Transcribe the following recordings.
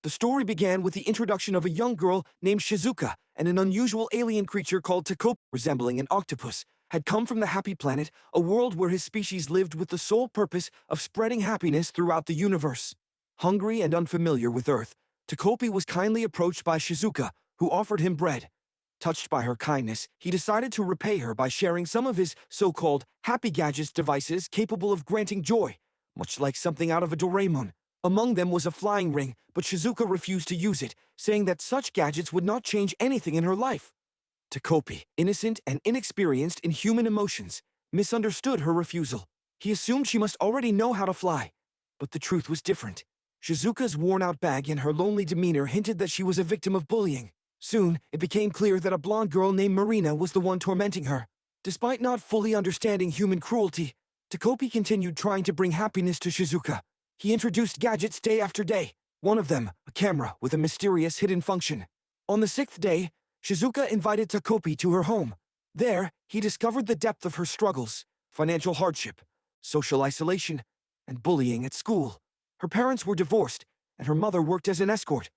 The story began with the introduction of a young girl named Shizuka and an unusual alien creature called Takopi, resembling an octopus, had come from the Happy Planet, a world where his species lived with the sole purpose of spreading happiness throughout the universe. Hungry and unfamiliar with Earth, Takopi was kindly approached by Shizuka, who offered him bread. Touched by her kindness, he decided to repay her by sharing some of his so-called Happy Gadgets devices capable of granting joy, much like something out of a Doraemon. Among them was a flying ring, but Shizuka refused to use it, saying that such gadgets would not change anything in her life. Takopi, innocent and inexperienced in human emotions, misunderstood her refusal. He assumed she must already know how to fly. But the truth was different. Shizuka's worn-out bag and her lonely demeanor hinted that she was a victim of bullying. Soon, it became clear that a blonde girl named Marina was the one tormenting her. Despite not fully understanding human cruelty, Takopi continued trying to bring happiness to Shizuka. He introduced gadgets day after day, one of them a camera with a mysterious hidden function. On the 6th day, Shizuka invited Takopi to her home. There, he discovered the depth of her struggles, financial hardship, social isolation, and bullying at school. Her parents were divorced, and her mother worked as an escort.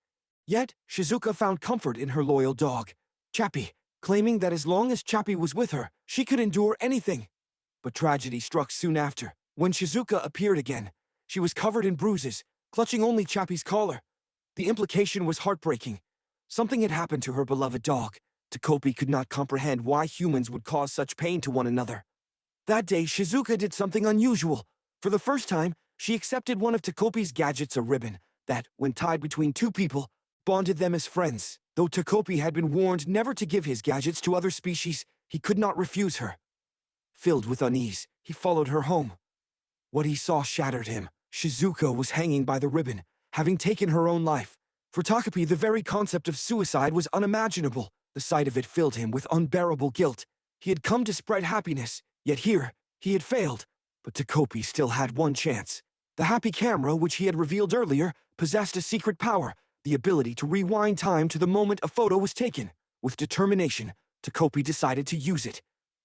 Yet, Shizuka found comfort in her loyal dog, Chappie, claiming that as long as Chappie was with her, she could endure anything. But tragedy struck soon after. When Shizuka appeared again, she was covered in bruises, clutching only Chappie's collar. The implication was heartbreaking. Something had happened to her beloved dog. Takopi could not comprehend why humans would cause such pain to one another. That day, Shizuka did something unusual. For the first time, she accepted one of Takopi's gadgets, a ribbon, that, when tied between two people, bonded them as friends. Though Takopi had been warned never to give his gadgets to other species, he could not refuse her. Filled with unease, he followed her home. What he saw shattered him. Shizuka was hanging by the ribbon, having taken her own life. For Takopi, the very concept of suicide was unimaginable. The sight of it filled him with unbearable guilt. He had come to spread happiness, yet here, he had failed. But Takopi still had one chance. The happy camera, which he had revealed earlier, possessed a secret power, the ability to rewind time to the moment a photo was taken. With determination, Takopi decided to use it.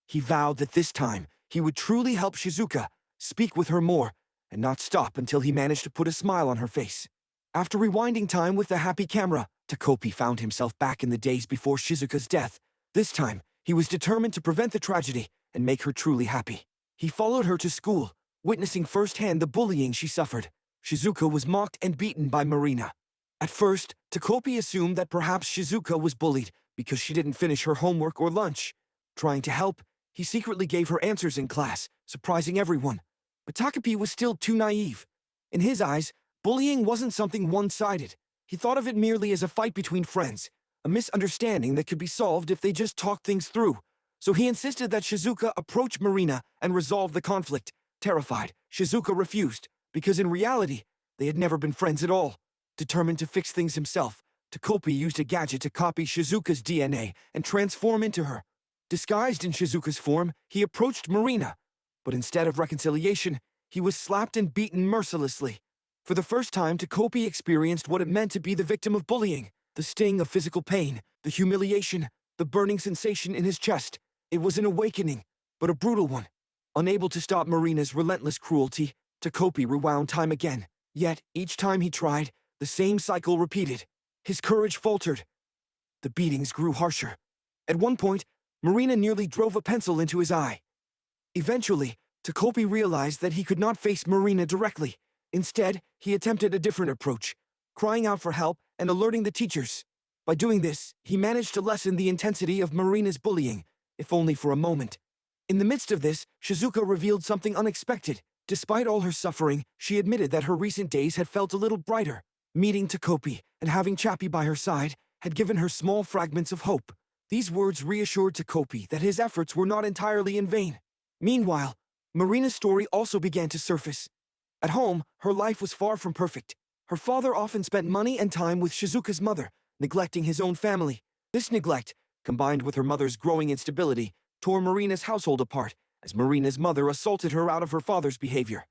He vowed that this time, he would truly help Shizuka, speak with her more, and not stop until he managed to put a smile on her face. After rewinding time with the happy camera, Takopi found himself back in the days before Shizuka's death. This time, he was determined to prevent the tragedy and make her truly happy. He followed her to school, witnessing firsthand the bullying she suffered. Shizuka was mocked and beaten by Marina. At first, Takopi assumed that perhaps Shizuka was bullied because she didn't finish her homework or lunch. Trying to help, he secretly gave her answers in class, surprising everyone. But Takopi was still too naive. In his eyes, bullying wasn't something one-sided. He thought of it merely as a fight between friends, a misunderstanding that could be solved if they just talked things through. So he insisted that Shizuka approach Marina and resolve the conflict. Terrified, Shizuka refused, because in reality, they had never been friends at all. Determined to fix things himself, Takopi used a gadget to copy Shizuka's DNA and transform into her. Disguised in Shizuka's form, he approached Marina. But instead of reconciliation, he was slapped and beaten mercilessly. For the first time, Takopi experienced what it meant to be the victim of bullying. The sting of physical pain, the humiliation, the burning sensation in his chest. It was an awakening, but a brutal one. Unable to stop Marina's relentless cruelty, Takopi rewound time again. Yet, each time he tried, the same cycle repeated. His courage faltered. The beatings grew harsher. At one point, Marina nearly drove a pencil into his eye. Eventually, Takopi realized that he could not face Marina directly. Instead, he attempted a different approach, crying out for help and alerting the teachers. By doing this, he managed to lessen the intensity of Marina's bullying, if only for a moment. In the midst of this, Shizuka revealed something unexpected. Despite all her suffering, she admitted that her recent days had felt a little brighter. Meeting Takopi and having Chappie by her side had given her small fragments of hope. These words reassured Takopi that his efforts were not entirely in vain. Meanwhile, Marina's story also began to surface. At home, her life was far from perfect. Her father often spent money and time with Shizuka's mother, neglecting his own family. This neglect, combined with her mother's growing instability, tore Marina's household apart, as Marina's mother assaulted her out of her father's behavior.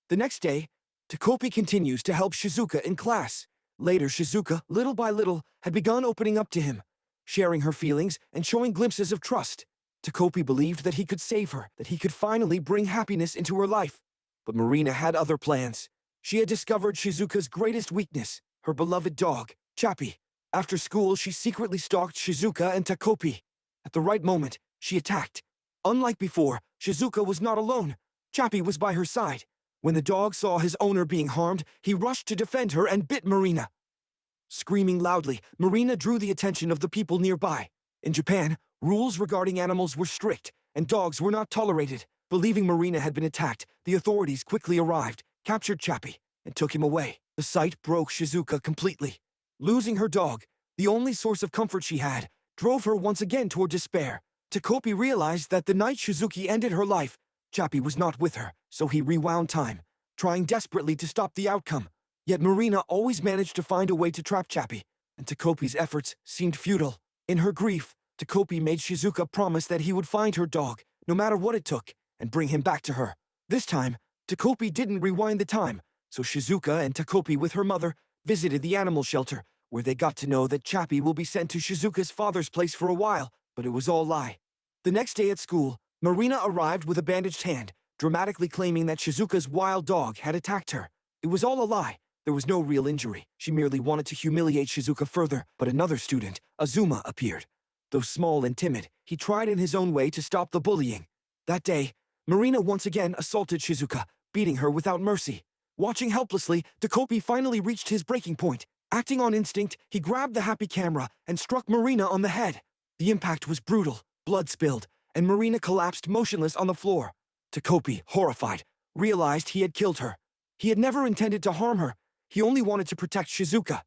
The next day, Takopi continues to help Shizuka in class. Later, Shizuka, little by little, had begun opening up to him, sharing her feelings and showing glimpses of trust. Takopi believed that he could save her, that he could finally bring happiness into her life. But Marina had other plans. She had discovered Shizuka's greatest weakness, her beloved dog, Chappie. After school, she secretly stalked Shizuka and Takopi. At the right moment, she attacked. Unlike before, Shizuka was not alone. Chappie was by her side. When the dog saw his owner being harmed, he rushed to defend her and bit Marina. Screaming loudly, Marina drew the attention of the people nearby. In Japan, rules regarding animals were strict, and dogs were not tolerated. Believing Marina had been attacked, the authorities quickly arrived, captured Chappie, and took him away. The sight broke Shizuka completely. Losing her dog, the only source of comfort she had, drove her once again toward despair. Takopi realized that the night Shizuki ended her life, Chappie was not with her, so he rewound time, trying desperately to stop the outcome. Yet Marina always managed to find a way to trap Chappie, and Takopi's efforts seemed futile. In her grief, Takopi made Shizuka promise that he would find her dog, no matter what it took, and bring him back to her. This time, Takopi didn't rewind the time, so Shizuka and Takopi with her mother visited the animal shelter, where they got to know that Chappie will be sent to Shizuka's father's place for a while, but it was all lie. The next day at school, Marina arrived with a bandaged hand, dramatically claiming that Shizuka's wild dog had attacked her. It was all a lie. There was no real injury. She merely wanted to humiliate Shizuka further, but another student, Azuma, appeared. Though small and timid, he tried in his own way to stop the bullying. That day, Marina once again assaulted Shizuka, beating her without mercy. Watching helplessly, Takopi finally reached his breaking point. Acting on instinct, he grabbed the happy camera and struck Marina on the head. The impact was brutal, blood spilled, and Marina collapsed motionless on the floor. Takopi, horrified, realized he had killed her. He had never intended to harm her. He only wanted to protect Shizuka.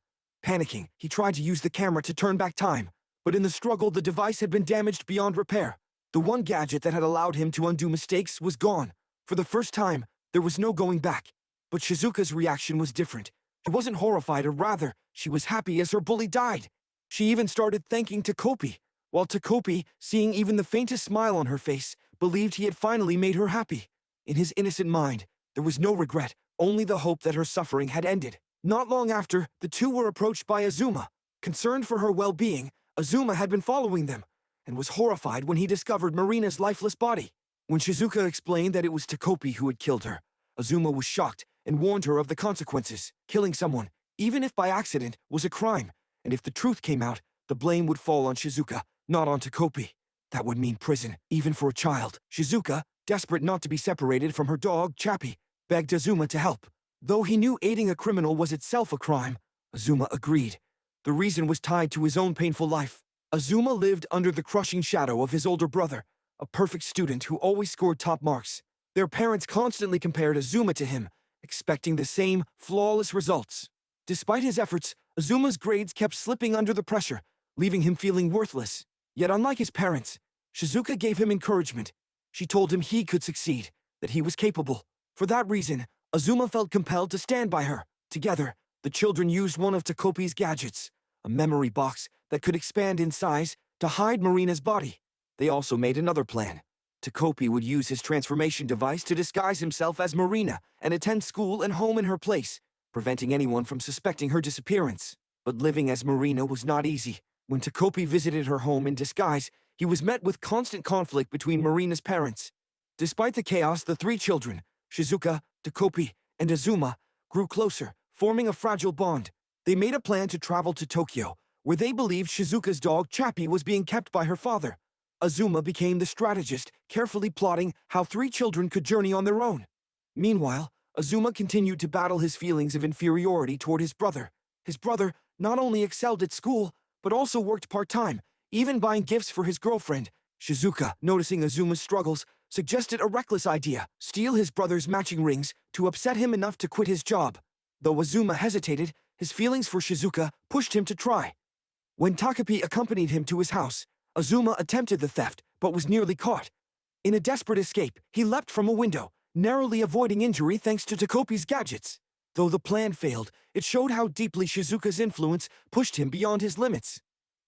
Panicking, he tried to use the camera to turn back time, but in the struggle the device had been damaged beyond repair. The one gadget that had allowed him to undo mistakes was gone. For the first time, there was no going back. But Shizuka's reaction was different. She wasn't horrified, or rather, she was happy as her bully died. She even started thanking Takopi, while Takopi, seeing even the faintest smile on her face, believed he had finally made her happy. In his innocent mind, there was no regret, only the hope that her suffering had ended. Not long after, the two were approached by Azuma. Concerned for her well-being, Azuma had been following them, and was horrified when he discovered Marina's lifeless body. When Shizuka explained that it was Takopi who had killed her, Azuma was shocked and warned her of the consequences. Killing someone, even if by accident, was a crime, and if the truth came out, the blame would fall on Shizuka, not on Takopi. That would mean prison, even for a child. Shizuka, desperate not to be separated from her dog, Chappie, begged Azuma to help. Though he knew aiding a criminal was itself a crime, Azuma agreed. The reason was tied to his own painful life. Azuma lived under the crushing shadow of his older brother, a perfect student who always scored top marks. Their parents constantly compared Azuma to him, expecting the same flawless results. Despite his efforts, Azuma's grades kept slipping under the pressure, leaving him feeling worthless. Yet unlike his parents, Shizuka gave him encouragement. She told him he could succeed, that he was capable. For that reason, Azuma felt compelled to stand by her. Together, the children used one of Takopi's gadgets, a memory box that could expand in size to hide Marina's body. They also made another plan. Takopi would use his transformation device to disguise himself as Marina and attend school and home in her place, preventing anyone from suspecting her disappearance. But living as Marina was not easy. When Takopi visited her home in disguise, he was met with constant conflict between Marina's parents. Despite the chaos, the three children, Shizuka, Takopi, and Azuma, grew closer, forming a fragile bond. They made a plan to travel to Tokyo, where they believed Shizuka's dog Chappie was being kept by her father. Azuma became the strategist, carefully plotting how three children could journey on their own. Meanwhile, Azuma continued to battle his feelings of inferiority toward his brother. His brother not only excelled at school, but also worked part-time, even buying gifts for his girlfriend. Shizuka, noticing Azuma's struggles, suggested a reckless idea: steal his brother's matching rings to upset him enough to quit his job. Though Azuma hesitated, his feelings for Shizuka pushed him to try. When Takopi accompanied him to his house, Azuma attempted the theft, but was nearly caught. In a desperate escape, he leapt from a window, narrowly avoiding injury thanks to Takopi's gadgets. Though the plan failed, it showed how deeply Shizuka's influence pushed him beyond his limits.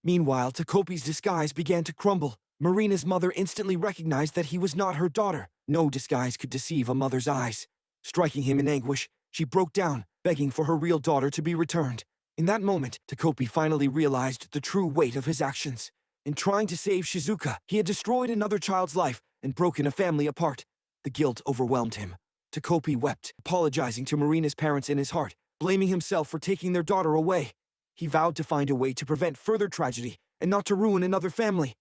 Meanwhile, Takopi's disguise began to crumble. Marina's mother instantly recognized that he was not her daughter. No disguise could deceive a mother's eyes. Striking him in anguish, she broke down, begging for her real daughter to be returned. In that moment, Takopi finally realized the true weight of his actions. In trying to save Shizuka, he had destroyed another child's life and broken a family apart. The guilt overwhelmed him. Takopi wept, apologizing to Marina's parents in his heart, blaming himself for taking their daughter away. He vowed to find a way to prevent further tragedy and not to ruin another family.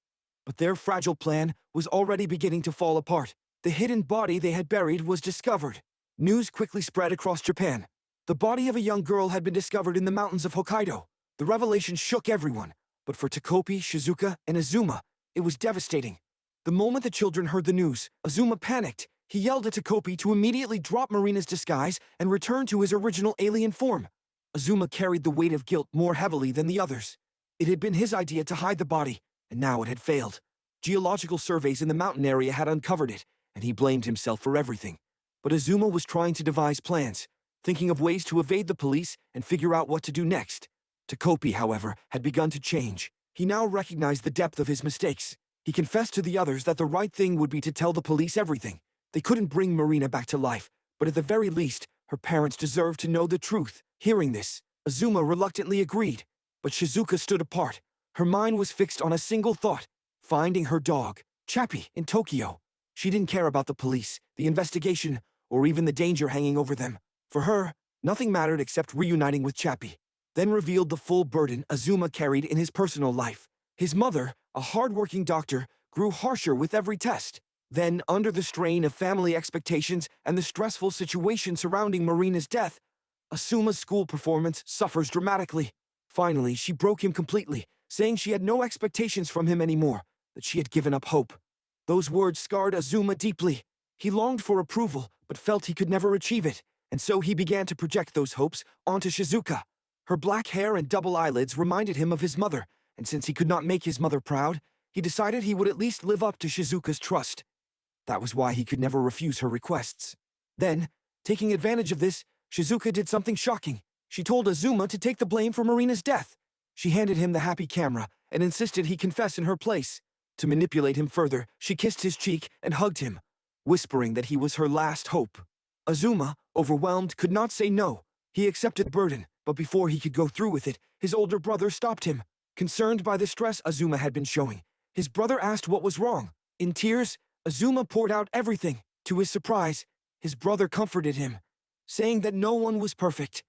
But their fragile plan was already beginning to fall apart. The hidden body they had buried was discovered. News quickly spread across Japan. The body of a young girl had been discovered in the mountains of Hokkaido. The revelation shook everyone, but for Takopi, Shizuka, and Azuma, it was devastating. The moment the children heard the news, Azuma panicked. He yelled at Takopi to immediately drop Marina's disguise and return to his original alien form. Azuma carried the weight of guilt more heavily than the others. It had been his idea to hide the body, and now it had failed. Geological surveys in the mountain area had uncovered it, and he blamed himself for everything. But Azuma was trying to devise plans, thinking of ways to evade the police and figure out what to do next. Takopi, however, had begun to change. He now recognized the depth of his mistakes. He confessed to the others that the right thing would be to tell the police everything. They couldn't bring Marina back to life, but at the very least, her parents deserved to know the truth. Hearing this, Azuma reluctantly agreed, but Shizuka stood apart. Her mind was fixed on a single thought: finding her dog, Chappie, in Tokyo. She didn't care about the police, the investigation, or even the danger hanging over them. For her, nothing mattered except reuniting with Chappie. Then revealed the full burden Azuma carried in his personal life. His mother, a hard-working doctor, grew harsher with every test. Then, under the strain of family expectations and the stressful situation surrounding Marina's death, Azuma's school performance suffers dramatically. Finally, she broke him completely, saying she had no expectations from him anymore, that she had given up hope. Those words scarred Azuma deeply. He longed for approval, but felt he could never achieve it, and so he began to project those hopes onto Shizuka. Her black hair and double eyelids reminded him of his mother, and since he could not make his mother proud, he decided he would at least live up to Shizuka's trust. That was why he could never refuse her requests. Then, taking advantage of this, Shizuka did something shocking. She told Azuma to take the blame for Marina's death. She handed him the happy camera and insisted he confess in her place. To manipulate him further, she kissed his cheek and hugged him, whispering that he was her last hope. Azuma, overwhelmed, could not say no. He accepted the burden, but before he could go through with it, his older brother stopped him. Concerned by the stress Azuma had been showing, his brother asked what was wrong. In tears, Azuma poured out everything. To his surprise, his brother comforted him, saying that no one was perfect,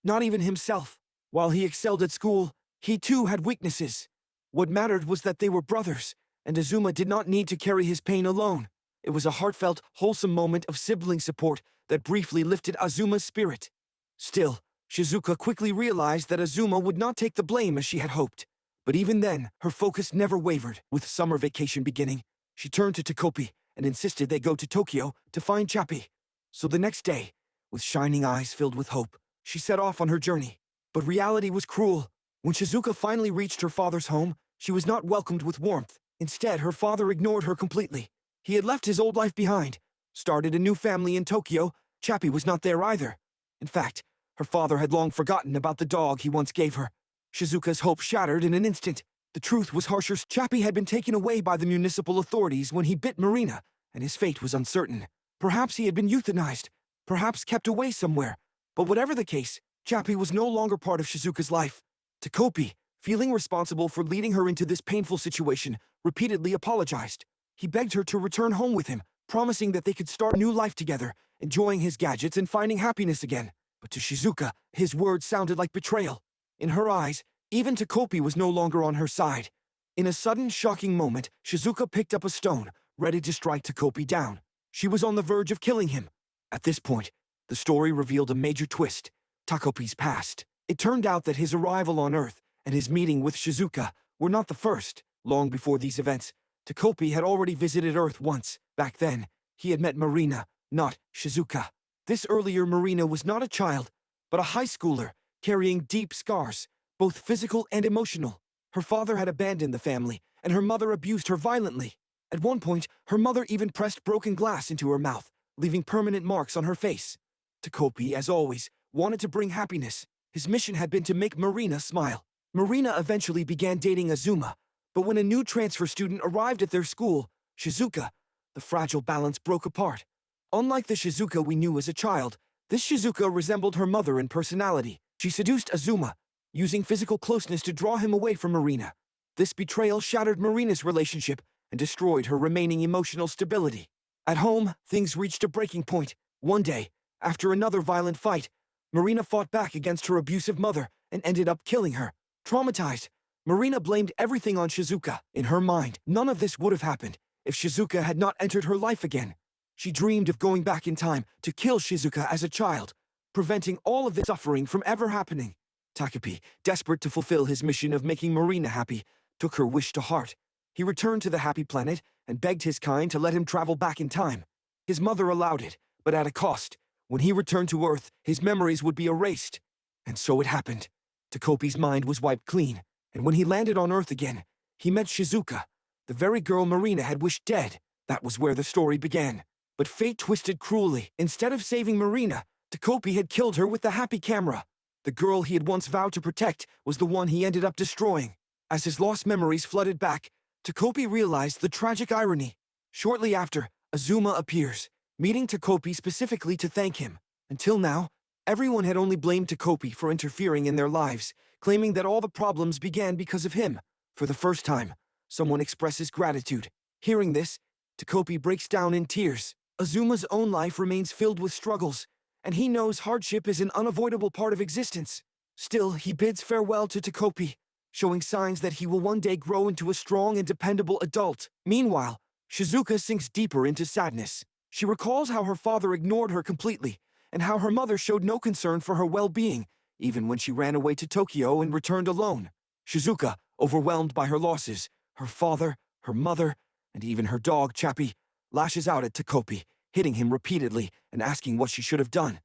not even himself. While he excelled at school, he too had weaknesses. What mattered was that they were brothers, and Azuma did not need to carry his pain alone. It was a heartfelt, wholesome moment of sibling support that briefly lifted Azuma's spirit. Still, Shizuka quickly realized that Azuma would not take the blame as she had hoped. But even then, her focus never wavered. With summer vacation beginning, she turned to Takopi and insisted they go to Tokyo to find Chappie. So the next day, with shining eyes filled with hope, she set off on her journey. But reality was cruel. When Shizuka finally reached her father's home, she was not welcomed with warmth. Instead, her father ignored her completely. He had left his old life behind, started a new family in Tokyo. Chappie was not there either. In fact, her father had long forgotten about the dog he once gave her. Shizuka's hope shattered in an instant. The truth was harsher. Chappie had been taken away by the municipal authorities when he bit Marina, and his fate was uncertain. Perhaps he had been euthanized, perhaps kept away somewhere. But whatever the case, Chappie was no longer part of Shizuka's life. Takopi, feeling responsible for leading her into this painful situation, repeatedly apologized. He begged her to return home with him, promising that they could start a new life together, enjoying his gadgets and finding happiness again. But to Shizuka, his words sounded like betrayal. In her eyes, even Takopi was no longer on her side. In a sudden, shocking moment, Shizuka picked up a stone, ready to strike Takopi down. She was on the verge of killing him. At this point, the story revealed a major twist: Takopi's past. It turned out that his arrival on Earth and his meeting with Shizuka were not the first. Long before these events, Takopi had already visited Earth once. Back then, he had met Marina, not Shizuka. This earlier Marina was not a child, but a high schooler, carrying deep scars, both physical and emotional. Her father had abandoned the family, and her mother abused her violently. At one point, her mother even pressed broken glass into her mouth, leaving permanent marks on her face. Takopi, as always, wanted to bring happiness. His mission had been to make Marina smile. Marina eventually began dating Azuma, but when a new transfer student arrived at their school, Shizuka, the fragile balance broke apart. Unlike the Shizuka we knew as a child, this Shizuka resembled her mother in personality. She seduced Azuma, using physical closeness to draw him away from Marina. This betrayal shattered Marina's relationship and destroyed her remaining emotional stability. At home, things reached a breaking point. One day, after another violent fight, Marina fought back against her abusive mother and ended up killing her. Traumatized, Marina blamed everything on Shizuka. In her mind, none of this would have happened if Shizuka had not entered her life again. She dreamed of going back in time to kill Shizuka as a child, preventing all of this suffering from ever happening. Takopi, desperate to fulfill his mission of making Marina happy, took her wish to heart. He returned to the happy planet and begged his kind to let him travel back in time. His mother allowed it, but at a cost. When he returned to Earth, his memories would be erased. And so it happened. Takopi's mind was wiped clean, and when he landed on Earth again, he met Shizuka, the very girl Marina had wished dead. That was where the story began. But fate twisted cruelly. Instead of saving Marina, Takopi had killed her with the happy camera. The girl he had once vowed to protect was the one he ended up destroying. As his lost memories flooded back, Takopi realized the tragic irony. Shortly after, Azuma appears, meeting Takopi specifically to thank him. Until now, everyone had only blamed Takopi for interfering in their lives, claiming that all the problems began because of him. For the first time, someone expresses gratitude. Hearing this, Takopi breaks down in tears. Azuma's own life remains filled with struggles, and he knows hardship is an unavoidable part of existence. Still, he bids farewell to Takopi, showing signs that he will one day grow into a strong and dependable adult. Meanwhile, Shizuka sinks deeper into sadness. She recalls how her father ignored her completely, and how her mother showed no concern for her well-being, even when she ran away to Tokyo and returned alone. Shizuka, overwhelmed by her losses, her father, her mother, and even her dog, Chappie, lashes out at Takopi, hitting him repeatedly and asking what she should have done.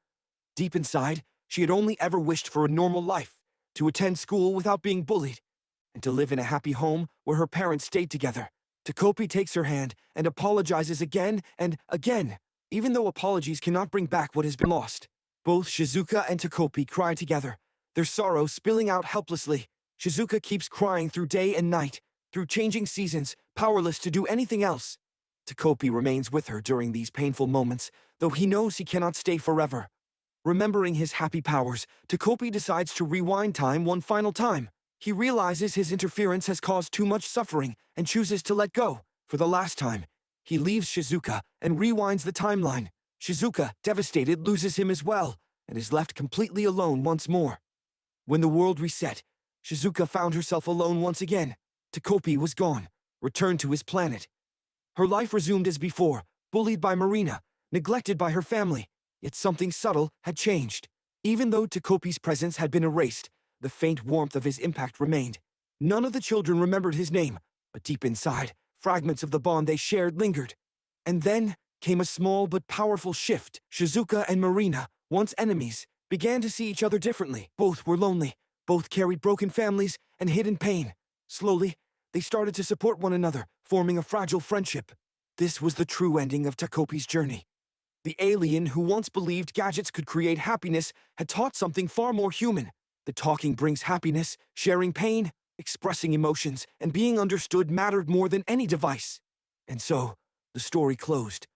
Deep inside, she had only ever wished for a normal life, to attend school without being bullied, and to live in a happy home where her parents stayed together. Takopi takes her hand and apologizes again and again, even though apologies cannot bring back what has been lost. Both Shizuka and Takopi cry together, their sorrow spilling out helplessly. Shizuka keeps crying through day and night, through changing seasons, powerless to do anything else. Takopi remains with her during these painful moments, though he knows he cannot stay forever. Remembering his happy powers, Takopi decides to rewind time one final time. He realizes his interference has caused too much suffering and chooses to let go. For the last time, he leaves Shizuka and rewinds the timeline. Shizuka, devastated, loses him as well, and is left completely alone once more. When the world reset, Shizuka found herself alone once again. Takopi was gone, returned to his planet. Her life resumed as before, bullied by Marina, neglected by her family. Yet something subtle had changed. Even though Takopi's presence had been erased, the faint warmth of his impact remained. None of the children remembered his name, but deep inside, fragments of the bond they shared lingered. And then came a small but powerful shift. Shizuka and Marina, once enemies, began to see each other differently. Both were lonely, both carried broken families and hidden pain. Slowly, they started to support one another, forming a fragile friendship. This was the true ending of Takopi's journey. The alien who once believed gadgets could create happiness had taught something far more human. The talking brings happiness, sharing pain, expressing emotions, and being understood mattered more than any device. And so, the story closed.